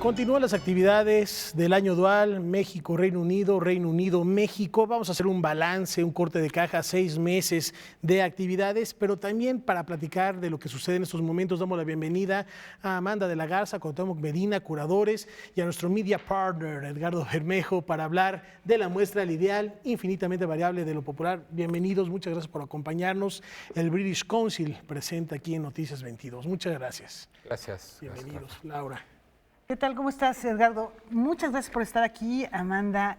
Continúan las actividades del año dual, México-Reino Unido, Reino Unido-México. Vamos a hacer un balance, un corte de caja, 6 meses de actividades, pero también para platicar de lo que sucede en estos momentos, damos la bienvenida a Amanda de la Garza, Cuauhtémoc Medina, curadores, y a nuestro media partner, Edgardo Bermejo, para hablar de la muestra El Ideal, infinitamente variable de lo popular. Bienvenidos, muchas gracias por acompañarnos. El British Council presenta aquí en Noticias 22. Muchas gracias. Gracias. Bienvenidos, Laura. ¿Qué tal? ¿Cómo estás, Edgardo? Muchas gracias por estar aquí, Amanda,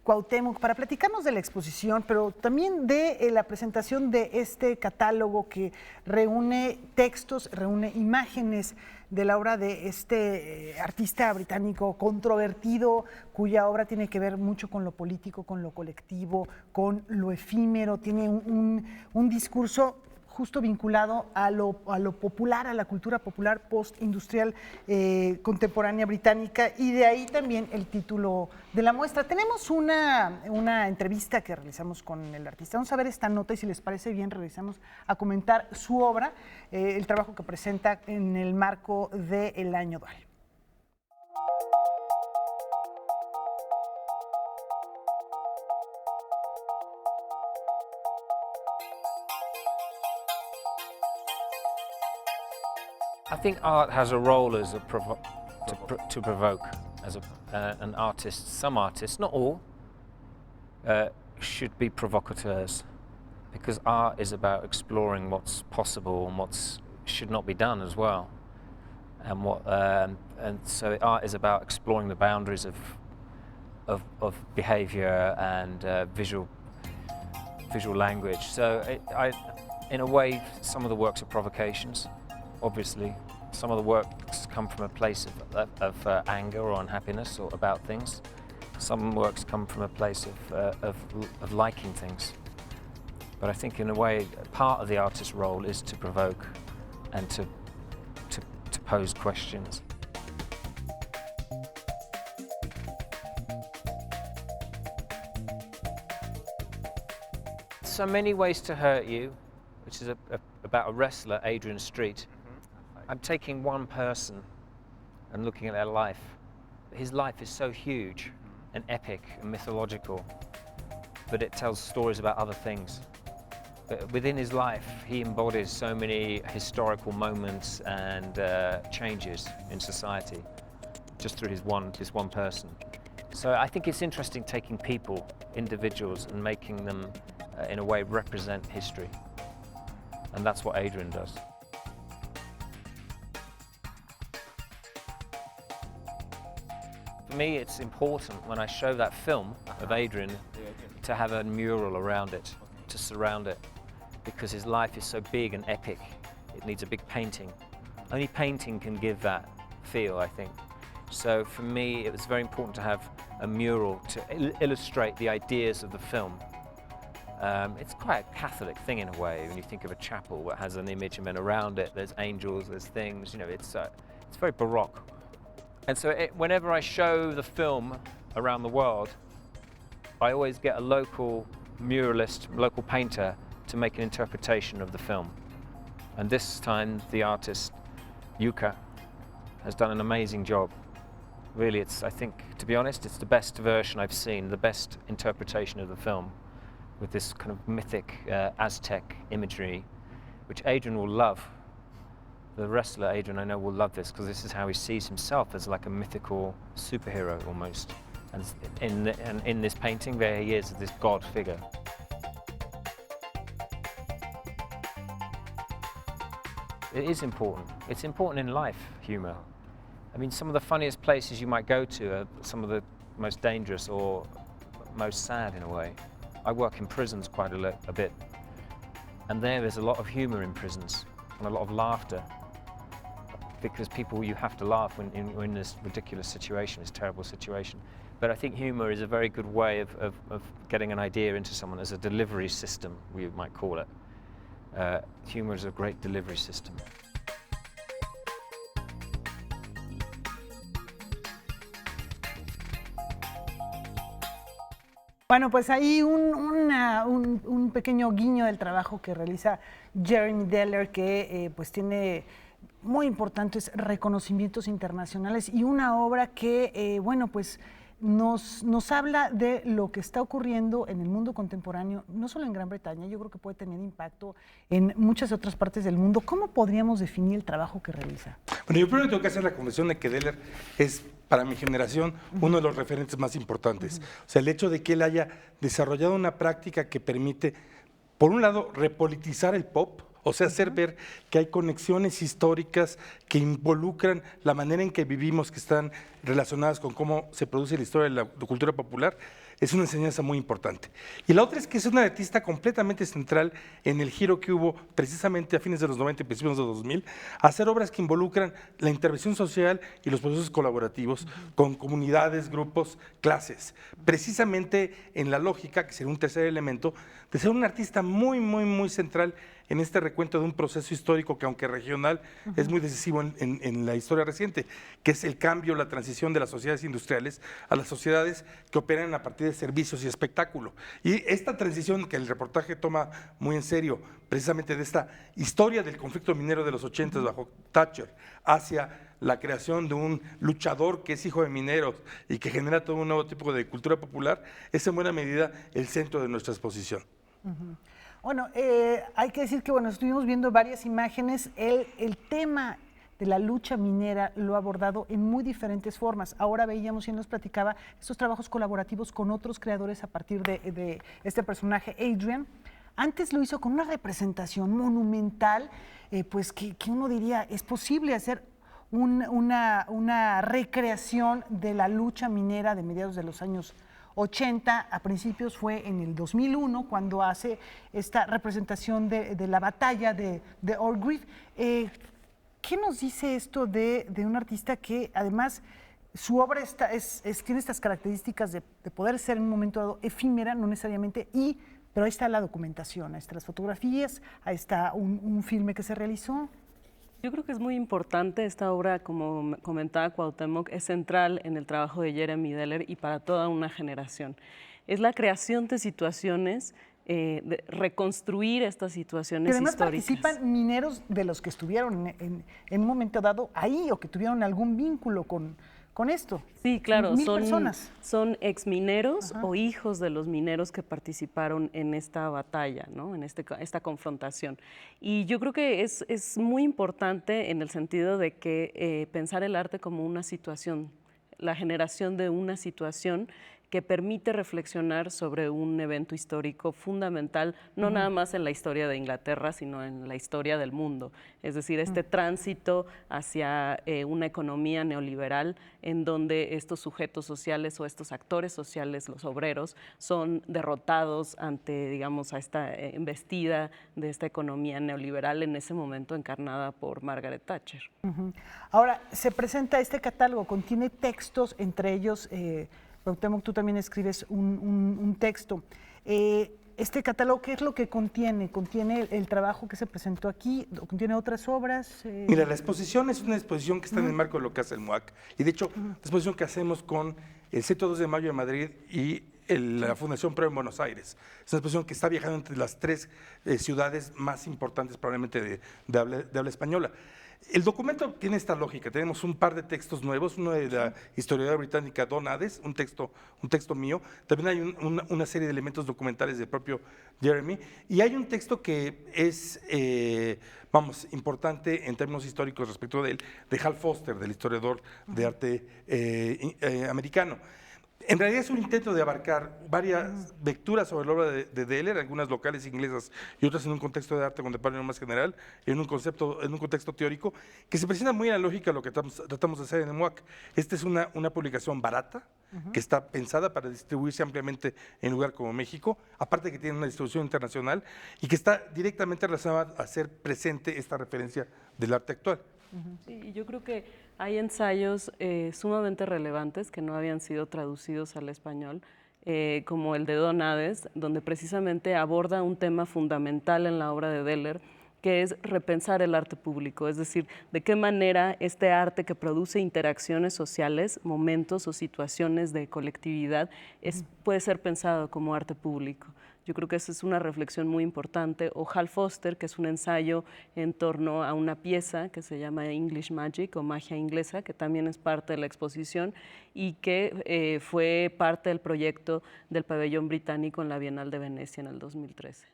Cuauhtémoc, para platicarnos de la exposición, pero también de la presentación de este catálogo que reúne textos, reúne imágenes de la obra de este artista británico controvertido, cuya obra tiene que ver mucho con lo político, con lo colectivo, con lo efímero, tiene un discurso justo vinculado a lo popular, a la cultura popular postindustrial contemporánea británica, y de ahí también el título de la muestra. Tenemos una entrevista que realizamos con el artista. Vamos a ver esta nota y si les parece bien regresamos a comentar su obra, el trabajo que presenta en el marco del año dual. I think art has a role as a to provoke. As an artist, some artists, not all, should be provocateurs, because art is about exploring what's possible and what should not be done as well, and so art is about exploring the boundaries of behaviour and visual language. So in a way, some of the works are provocations. Obviously, some of the works come from a place of anger or unhappiness or about things. Some works come from a place of liking things. But I think in a way, part of the artist's role is to provoke and to pose questions. So Many Ways to Hurt You, which is about a wrestler, Adrian Street. I'm taking one person and looking at their life. His life is so huge and epic and mythological, but it tells stories about other things. But within his life, he embodies so many historical moments and changes in society, just through this one person. So I think it's interesting taking people, individuals, and making them, in a way, represent history. And that's what Adrian does. For me, it's important when I show that film of Adrian to have a mural around it, to surround it, because his life is so big and epic. It needs a big painting. Only painting can give that feel, I think. So for me, it was very important to have a mural to illustrate the ideas of the film. It's quite a Catholic thing in a way, when you think of a chapel that has an image and then around it there's angels, there's things, you know, it's very Baroque. And so whenever I show the film around the world, I always get a local muralist, local painter to make an interpretation of the film. And this time the artist, Yuka, has done an amazing job. Really, I think, to be honest, it's the best version I've seen, the best interpretation of the film, with this kind of mythic Aztec imagery, which Adrian will love. The wrestler Adrian, I know, will love this, because this is how he sees himself, as like a mythical superhero almost. And in this painting, there he is, this god figure. It is important. It's important in life, humour. I mean, some of the funniest places you might go to are some of the most dangerous or most sad in a way. I work in prisons quite a bit, and there's a lot of humour in prisons and a lot of laughter, because you have to laugh when in this ridiculous situation, this terrible situation. But I think humour is a very good way of getting an idea into someone, as a delivery system, we might call it. Humour is a great delivery system. Bueno, pues ahí un pequeño guiño del trabajo que realiza Jeremy Deller, que pues tiene muy importantes reconocimientos internacionales y una obra que, bueno, pues nos habla de lo que está ocurriendo en el mundo contemporáneo, no solo en Gran Bretaña, yo creo que puede tener impacto en muchas otras partes del mundo. ¿Cómo podríamos definir el trabajo que realiza? Bueno, yo primero tengo que hacer la confesión de que Deller es, para mi generación, uno de los referentes más importantes. O sea, el hecho de que él haya desarrollado una práctica que permite, por un lado, repolitizar el pop, o sea, hacer ver que hay conexiones históricas que involucran la manera en que vivimos, que están relacionadas con cómo se produce la historia de la cultura popular, es una enseñanza muy importante. Y la otra es que es un artista completamente central en el giro que hubo precisamente a fines de los 90 y principios de los 2000, a hacer obras que involucran la intervención social y los procesos colaborativos con comunidades, grupos, clases. Precisamente en la lógica, que sería un tercer elemento, de ser un artista muy, muy, muy central en este recuento de un proceso histórico que, aunque regional, es muy decisivo en la historia reciente, que es el cambio, la transición de las sociedades industriales a las sociedades que operan a partir de servicios y espectáculo. Y esta transición que el reportaje toma muy en serio, precisamente de esta historia del conflicto minero de los 80 bajo Thatcher, hacia la creación de un luchador que es hijo de mineros y que genera todo un nuevo tipo de cultura popular, es en buena medida el centro de nuestra exposición. Bueno, hay que decir que bueno, estuvimos viendo varias imágenes. El tema de la lucha minera lo ha abordado en muy diferentes formas. Ahora veíamos y nos platicaba estos trabajos colaborativos con otros creadores a partir de este personaje, Adrian. Antes lo hizo con una representación monumental, pues que uno diría, es posible hacer una recreación de la lucha minera de mediados de los años 80, a principios fue en el 2001 cuando hace esta representación de la batalla de Orgreave. ¿Qué nos dice esto de un artista que además su obra tiene estas características de poder ser en un momento dado efímera, no necesariamente, pero ahí está la documentación, ahí están las fotografías, ahí está un filme que se realizó? Yo creo que es muy importante esta obra, como comentaba Cuauhtémoc, es central en el trabajo de Jeremy Deller y para toda una generación. Es la creación de situaciones, de reconstruir estas situaciones históricas. Además participan mineros de los que estuvieron en un momento dado ahí o que tuvieron algún vínculo con esto. Sí, claro, son exmineros o hijos de los mineros que participaron en esta batalla, ¿no? En esta confrontación. Y yo creo que es muy importante en el sentido de que pensar el arte como una situación, la generación de una situación que permite reflexionar sobre un evento histórico fundamental, no nada más en la historia de Inglaterra, sino en la historia del mundo. Es decir, este tránsito hacia una economía neoliberal en donde estos sujetos sociales o estos actores sociales, los obreros, son derrotados ante, digamos, a esta embestida de esta economía neoliberal en ese momento encarnada por Margaret Thatcher. Ahora, se presenta este catálogo, contiene textos, entre ellos Cuauhtémoc, tú también escribes un texto. Este catálogo, ¿qué es lo que contiene? ¿Contiene el trabajo que se presentó aquí? ¿Contiene otras obras? Mira, la exposición es una exposición que está en el marco de lo que hace el MUAC. Y de hecho, la exposición que hacemos con el Centro 2 de Mayo de Madrid y la Fundación Pro en Buenos Aires. Es una exposición que está viajando entre las tres ciudades más importantes probablemente de habla española. El documento tiene esta lógica, tenemos un par de textos nuevos, uno de la historiadora británica Dawn Hades, un texto mío, también hay una serie de elementos documentales del propio Jeremy, y hay un texto que es, importante en términos históricos respecto de él, de Hal Foster, del historiador de arte americano. En realidad es un intento de abarcar varias lecturas sobre la obra de Deller, algunas locales inglesas y otras en un contexto de arte contemporáneo más general, en un contexto teórico, que se presenta muy a la lógica de lo que tratamos de hacer en el MUAC. Esta es una publicación barata, que está pensada para distribuirse ampliamente en lugar como México, aparte que tiene una distribución internacional y que está directamente relacionada a hacer presente esta referencia del arte actual. Sí, yo creo que hay ensayos sumamente relevantes que no habían sido traducidos al español, como el de Dawn Hades, donde precisamente aborda un tema fundamental en la obra de Deller, que es repensar el arte público, es decir, de qué manera este arte que produce interacciones sociales, momentos o situaciones de colectividad, puede ser pensado como arte público. Yo creo que esa es una reflexión muy importante. O Hal Foster, que es un ensayo en torno a una pieza que se llama English Magic o Magia Inglesa, que también es parte de la exposición y que fue parte del proyecto del Pabellón Británico en la Bienal de Venecia en el 2013.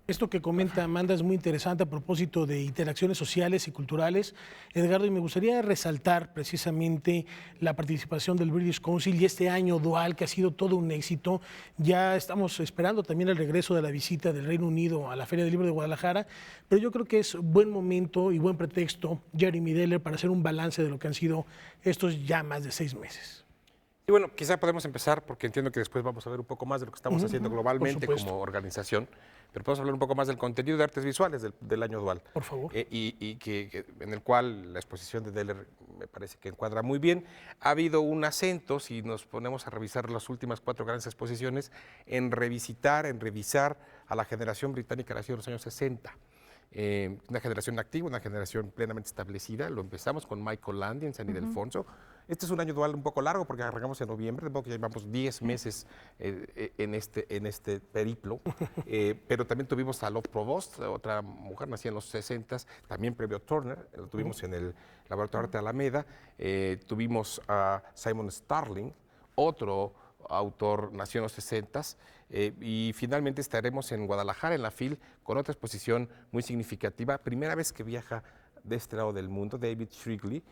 Esto que comenta Amanda es muy interesante a propósito de interacciones sociales y culturales, Edgardo, y me gustaría resaltar precisamente la participación del British Council y este año dual que ha sido todo un éxito. Ya estamos esperando también el regreso de la visita del Reino Unido a la Feria del Libro de Guadalajara, pero yo creo que es buen momento y buen pretexto, Jeremy Deller, para hacer un balance de lo que han sido estos ya más de 6 meses. Y bueno, quizá podemos empezar, porque entiendo que después vamos a ver un poco más de lo que estamos haciendo globalmente como organización, pero podemos hablar un poco más del contenido de artes visuales del año dual. Por favor. En el cual la exposición de Deller me parece que encuadra muy bien. Ha habido un acento, si nos ponemos a revisar las últimas 4 grandes exposiciones, en revisar a la generación británica nacida en los años 60. Una generación activa, una generación plenamente establecida. Lo empezamos con Michael Landy en San Ildefonso. Este es un año dual un poco largo porque arrancamos en noviembre, de modo que llevamos 10 meses en este periplo. Pero también tuvimos a Love Provost, otra mujer nacida en los 60, también previo a Turner, lo tuvimos en el Laboratorio de Arte Alameda. Tuvimos a Simon Starling, otro autor nació en los 60, y finalmente estaremos en Guadalajara, en la FIL, con otra exposición muy significativa. Primera vez que viaja de este lado del mundo, David Shrigley,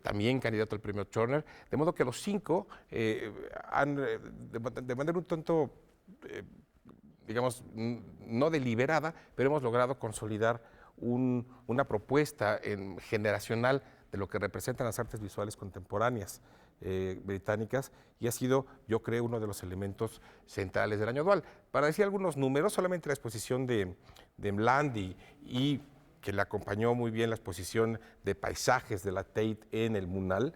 también candidato al premio Turner, de modo que los 5 han, de manera un tanto, digamos, no deliberada, pero hemos logrado consolidar una propuesta generacional de lo que representan las artes visuales contemporáneas británicas, y ha sido, yo creo, uno de los elementos centrales del año dual. Para decir algunos números, solamente la exposición de Landy y que le acompañó muy bien la exposición de paisajes de la Tate en el Munal,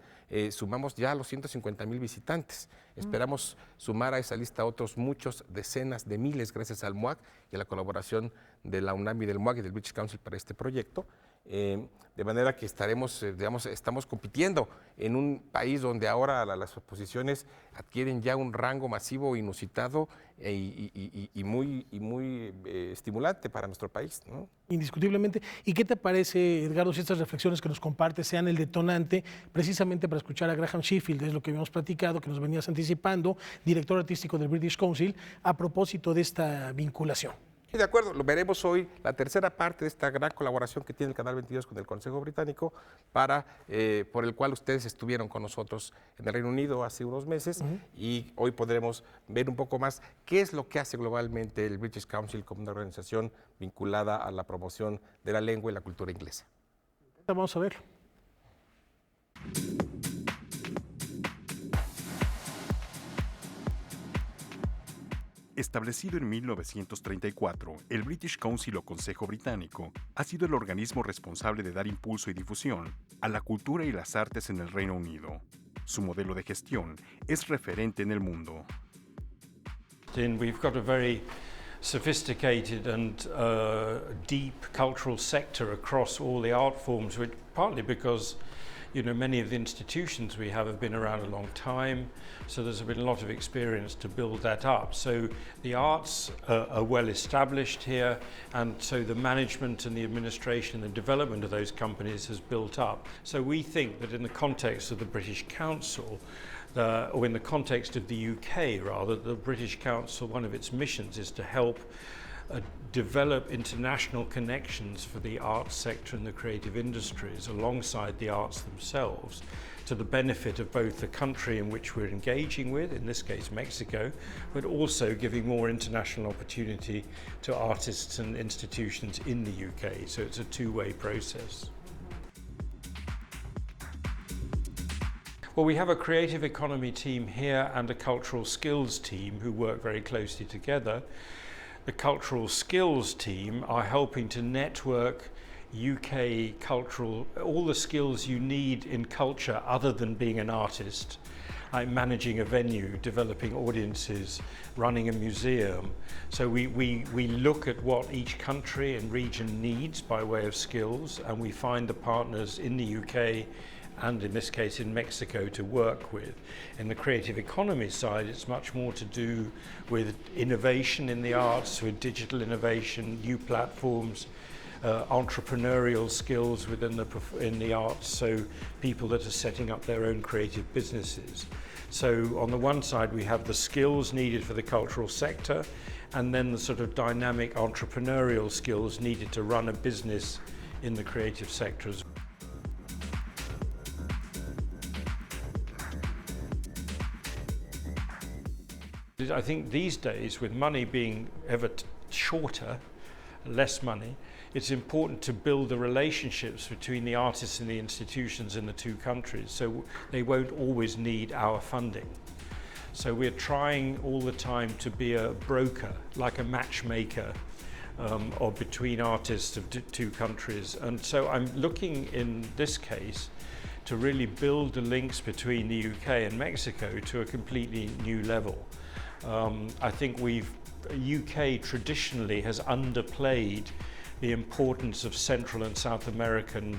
sumamos ya a los 150,000 visitantes. Esperamos sumar a esa lista otros muchos, decenas de miles, gracias al MUAC y a la colaboración de la UNAM y del MUAC y del British Council para este proyecto. De manera que estamos compitiendo en un país donde ahora las exposiciones adquieren ya un rango masivo, inusitado y muy estimulante para nuestro país, ¿no? Indiscutiblemente. ¿Y qué te parece, Edgardo, si estas reflexiones que nos compartes sean el detonante precisamente para escuchar a Graham Sheffield, es lo que habíamos platicado, que nos venías anticipando, director artístico del British Council, a propósito de esta vinculación? Sí, de acuerdo, lo veremos hoy, la tercera parte de esta gran colaboración que tiene el Canal 22 con el Consejo Británico, por el cual ustedes estuvieron con nosotros en el Reino Unido hace unos meses, y hoy podremos ver un poco más qué es lo que hace globalmente el British Council como una organización vinculada a la promoción de la lengua y la cultura inglesa. Vamos a ver. Establecido en 1934, el British Council o Consejo Británico ha sido el organismo responsable de dar impulso y difusión a la cultura y las artes en el Reino Unido. Su modelo de gestión es referente en el mundo. We've got a very sophisticated and deep cultural sector across all the art forms, which partly because many of the institutions we have been around a long time, so there's been a lot of experience to build that up. So the arts are well established here, and so the management and the administration and the development of those companies has built up. So we think that in the context of the British Council, or in the context of the UK rather, the British Council, one of its missions is to help develop international connections for the arts sector and the creative industries alongside the arts themselves, to the benefit of both the country in which we're engaging with, in this case Mexico, but also giving more international opportunity to artists and institutions in the UK. So it's a two-way process. Well, we have a creative economy team here and a cultural skills team who work very closely together. The cultural skills team are helping to network UK cultural, all the skills you need in culture other than being an artist, like managing a venue, developing audiences, running a museum. So we look at what each country and region needs by way of skills, and we find the partners in the UK and in this case in Mexico to work with. In the creative economy side, it's much more to do with innovation in the arts, with digital innovation, new platforms, entrepreneurial skills in the arts, so people that are setting up their own creative businesses. So on the one side we have the skills needed for the cultural sector, and then the sort of dynamic entrepreneurial skills needed to run a business in the creative sector as well. I think these days, with money being ever shorter, less money, it's important to build the relationships between the artists and the institutions in the two countries, so they won't always need our funding. So we're trying all the time to be a broker, like a matchmaker, or between artists of two countries. And so I'm looking in this case to really build the links between the UK and Mexico to a completely new level. I think UK traditionally has underplayed the importance of Central and South American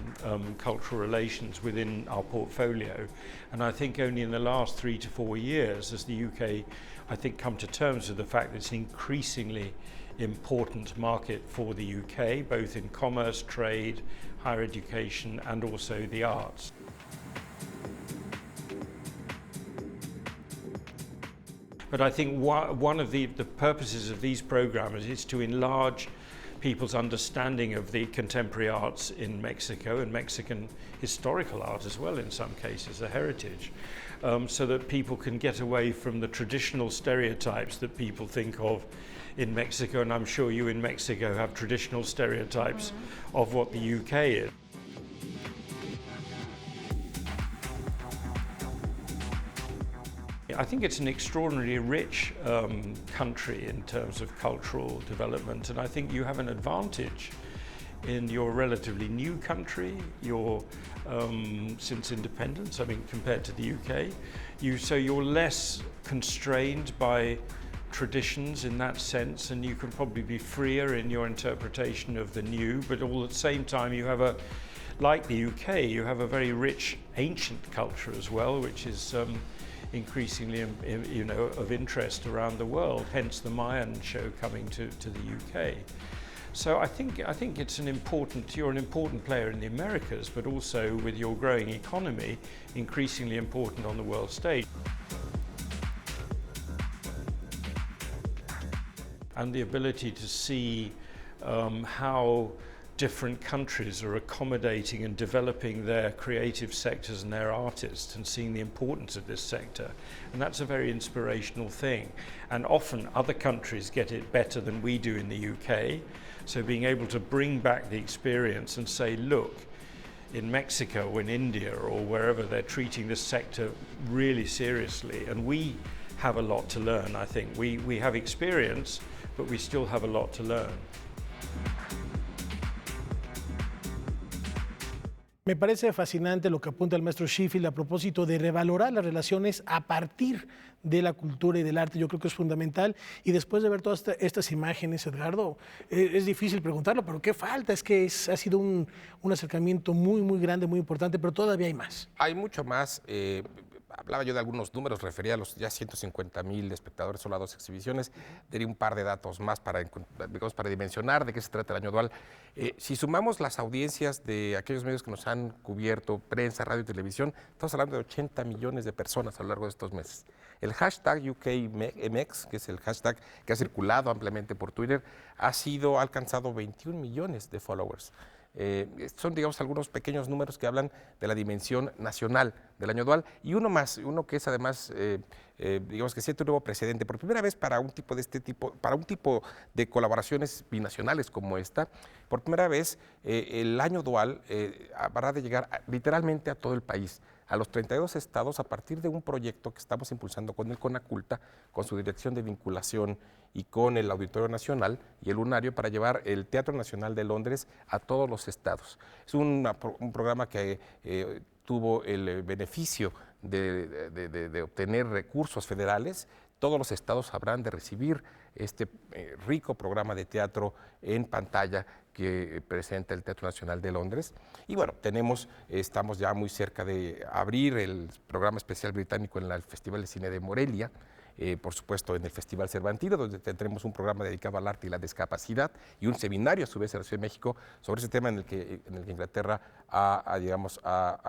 cultural relations within our portfolio. And I think only in the last 3 to 4 years has the UK, I think, come to terms with the fact that it's an increasingly important market for the UK, both in commerce, trade, higher education, and also the arts. But I think one of the purposes of these programs is to enlarge people's understanding of the contemporary arts in Mexico, and Mexican historical art as well in some cases, the heritage, so that people can get away from the traditional stereotypes that people think of in Mexico, and I'm sure you in Mexico have traditional stereotypes of what the UK is. I think it's an extraordinarily rich country in terms of cultural development, and I think you have an advantage in your relatively new country, since independence, I mean, compared to the UK. So you're less constrained by traditions in that sense, and you can probably be freer in your interpretation of the new, but all at the same time you have like the UK, you have a very rich ancient culture as well, which is increasingly, of interest around the world, hence the Mayan show coming to the UK. So I think you're an important player in the Americas, but also with your growing economy, increasingly important on the world stage. And the ability to see how different countries are accommodating and developing their creative sectors and their artists, and seeing the importance of this sector. And that's a very inspirational thing. And often other countries get it better than we do in the UK. So being able to bring back the experience and say, look, in Mexico or in India or wherever, they're treating this sector really seriously. And we have a lot to learn, I think. We have experience, but we still have a lot to learn. Me parece fascinante lo que apunta el maestro Sheffield a propósito de revalorar las relaciones a partir de la cultura y del arte. Yo creo que es fundamental. Y después de ver todas estas imágenes, Edgardo, es difícil preguntarlo, pero ¿qué falta? Es que ha sido un acercamiento muy, muy grande, muy importante, pero todavía hay más. Hay mucho más. Hablaba yo de algunos números, refería a los ya 150,000 espectadores solo a 2 exhibiciones. Daría un par de datos más para dimensionar de qué se trata el año dual. Si sumamos las audiencias de aquellos medios que nos han cubierto, prensa, radio y televisión, estamos hablando de 80 millones de personas a lo largo de estos meses. El hashtag UKMX, que es el hashtag que ha circulado ampliamente por Twitter, ha alcanzado 21 millones de followers. Son, digamos, algunos pequeños números que hablan de la dimensión nacional del año dual, y uno que es además, digamos, que siente un nuevo precedente. Por primera vez para un tipo de colaboraciones binacionales como esta, por primera vez el año dual habrá de llegar literalmente a todo el país, a los 32 estados, a partir de un proyecto que estamos impulsando con el CONACULTA, con su dirección de vinculación y con el Auditorio Nacional y el Lunario, para llevar el Teatro Nacional de Londres a todos los estados. Es un programa que tuvo el beneficio de obtener recursos federales, todos los estados habrán de recibir este rico programa de teatro en pantalla que presenta el Teatro Nacional de Londres. Y bueno, estamos ya muy cerca de abrir el programa especial británico en el Festival de Cine de Morelia, por supuesto en el Festival Cervantino, donde tendremos un programa dedicado al arte y la discapacidad y un seminario a su vez en la Ciudad de México sobre ese tema en el que Inglaterra ha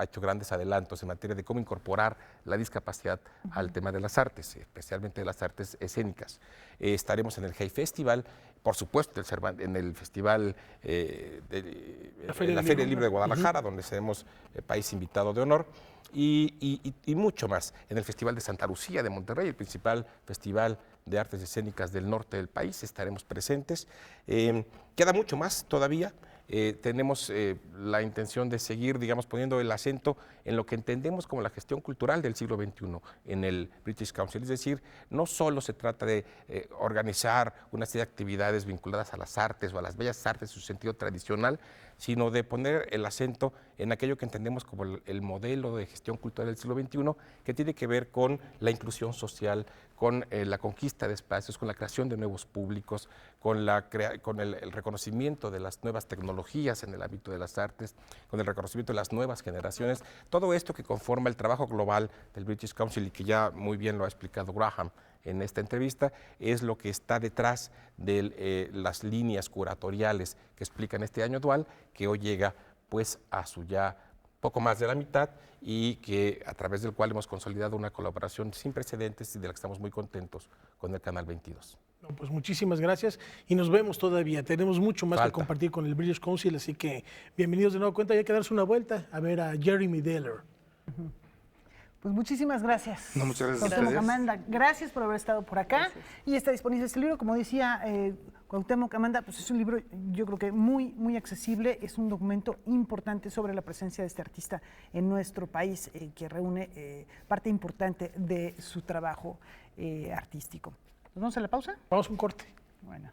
hecho grandes adelantos en materia de cómo incorporar la discapacidad al tema de las artes, especialmente de las artes escénicas. Estaremos en el Hay Festival, por supuesto en el Festival, la Feria del Libro de Guadalajara, donde seremos país invitado de honor. Y mucho más en el Festival de Santa Lucía de Monterrey, el principal festival de artes escénicas del norte del país, estaremos presentes. Queda mucho más todavía. Tenemos la intención de seguir, digamos, poniendo el acento en lo que entendemos como la gestión cultural del siglo XXI en el British Council. Es decir, no solo se trata de organizar una serie de actividades vinculadas a las artes o a las bellas artes en su sentido tradicional, sino de poner el acento en aquello que entendemos como el modelo de gestión cultural del siglo XXI, que tiene que ver con la inclusión social, con la conquista de espacios, con la creación de nuevos públicos, con el reconocimiento de las nuevas tecnologías en el ámbito de las artes, con el reconocimiento de las nuevas generaciones. Todo esto que conforma el trabajo global del British Council y que ya muy bien lo ha explicado Graham en esta entrevista, es lo que está detrás de las líneas curatoriales que explican este año dual, que hoy llega pues a su ya poco más de la mitad y que a través del cual hemos consolidado una colaboración sin precedentes y de la que estamos muy contentos con el Canal 22. No, pues muchísimas gracias y nos vemos todavía. Tenemos mucho más que compartir con el British Council, así que bienvenidos de nuevo cuenta y hay que darse una vuelta a ver a Jeremy Deller. Pues muchísimas gracias. No, muchas gracias a Cuauhtémoc ustedes. Amanda, gracias por haber estado por acá. Gracias. Y está disponible este libro, como decía Cuauhtémoc Amanda, pues es un libro yo creo que muy accesible, es un documento importante sobre la presencia de este artista en nuestro país, que reúne parte importante de su trabajo artístico. ¿Nos vamos a la pausa? Vamos a un corte. Bueno.